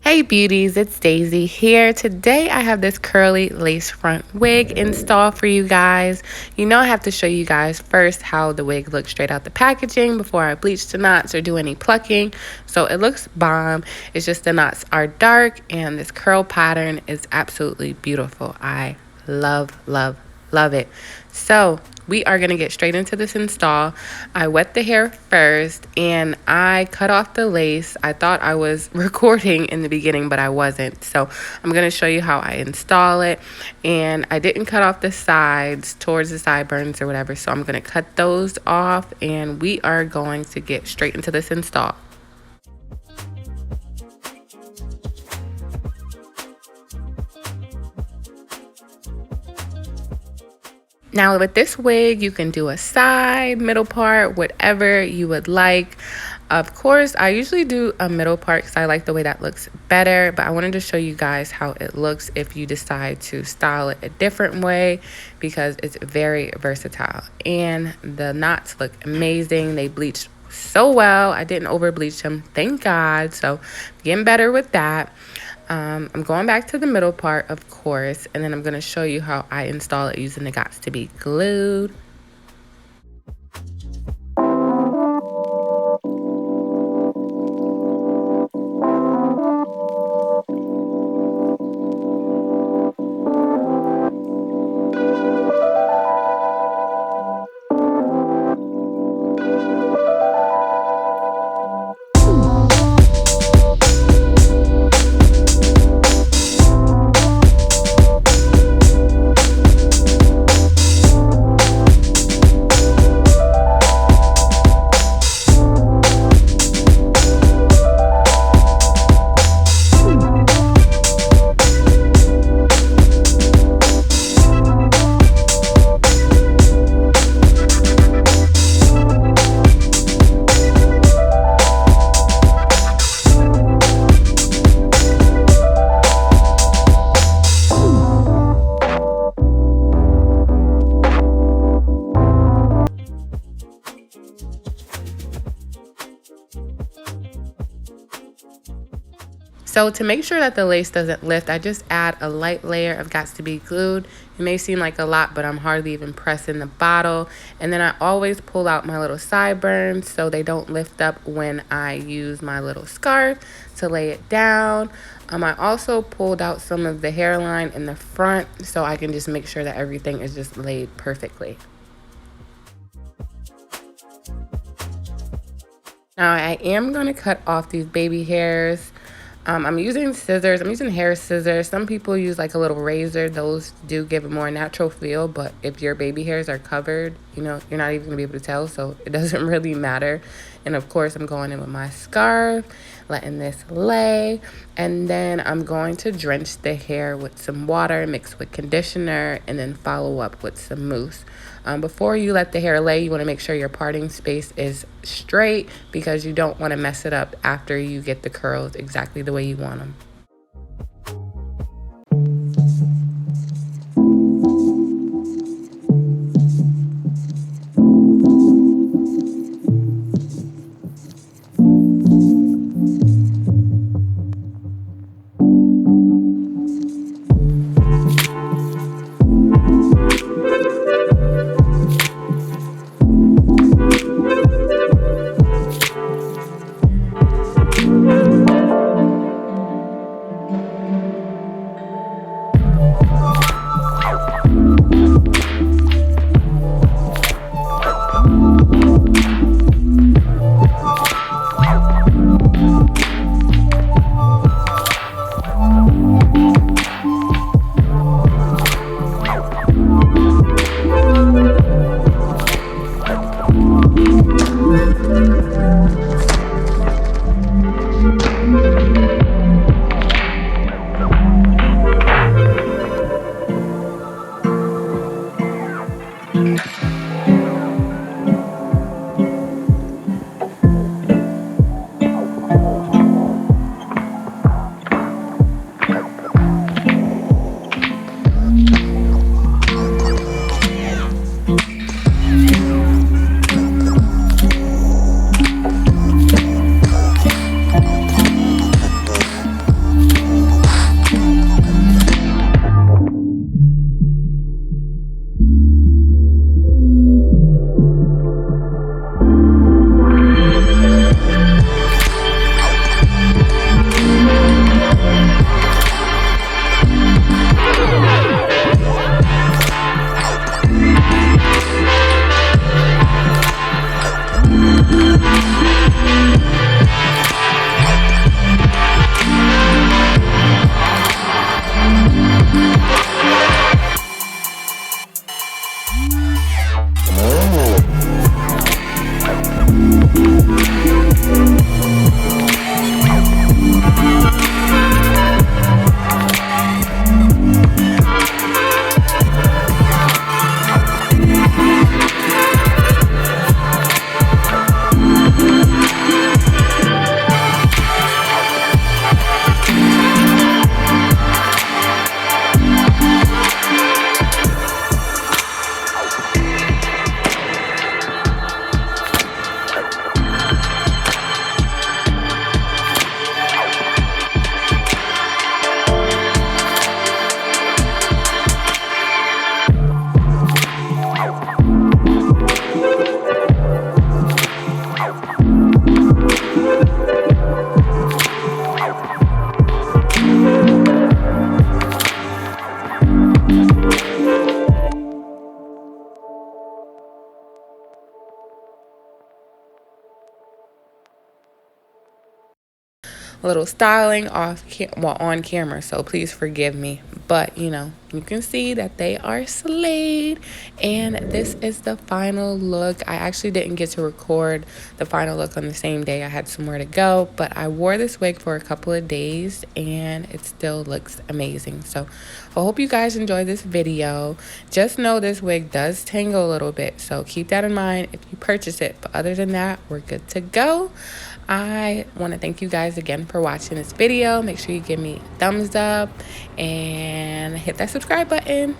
Hey beauties, it's Daisy here. Today I have this curly lace front wig installed for you guys. You know I have to show you guys first how the wig looks straight out the packaging before I bleach the knots or do any plucking. So it looks bomb. It's just the knots are dark and this curl pattern is absolutely beautiful. I love, love, love it. So we are going to get straight into this install. I wet the hair first and I cut off the lace. I thought I was recording in the beginning, but I wasn't. So I'm going to show you how I install it. And I didn't cut off the sides towards the sideburns or whatever. So I'm going to cut those off and we are going to get straight into this install. Now with this wig, you can do a side, middle part, whatever you would like. Of course, I usually do a middle part because I like the way that looks better, but I wanted to show you guys how it looks if you decide to style it a different way because it's very versatile. And the knots look amazing. They bleached so well. I didn't over bleach them, thank God. So getting better with that. I'm going back to the middle part, of course, and then I'm going to show you how I install it using the Gots to Be Glued. So to make sure that the lace doesn't lift, I just add a light layer of Gots to Be Glued. It may seem like a lot, but I'm hardly even pressing the bottle. And then I always pull out my little sideburns so they don't lift up when I use my little scarf to lay it down. I also pulled out some of the hairline in the front so I can just make sure that everything is just laid perfectly. Now I am going to cut off these baby hairs. I'm using scissors. I'm using hair scissors. Some people use like a little razor. Those do give a more natural feel, but if your baby hairs are covered, you know, you're not even gonna be able to tell, so it doesn't really matter. And of course, I'm going in with my scarf, letting this lay, and then I'm going to drench the hair with some water, mix with conditioner, and then follow up with some mousse. Before you let the hair lay, you want to make sure your parting space is straight because you don't want to mess it up after you get the curls exactly the way you want them. a little styling on camera, so please forgive me. But you know, you can see that they are slayed, and this is the final look. I actually didn't get to record the final look on the same day. I had somewhere to go, but I wore this wig for a couple of days and it still looks amazing. So I hope you guys enjoy this video. Just know this wig does tangle a little bit, so keep that in mind if you purchase it. But other than that, we're good to go. I want to thank you guys again for watching this video. Make sure you give me a thumbs up and hit that subscribe button.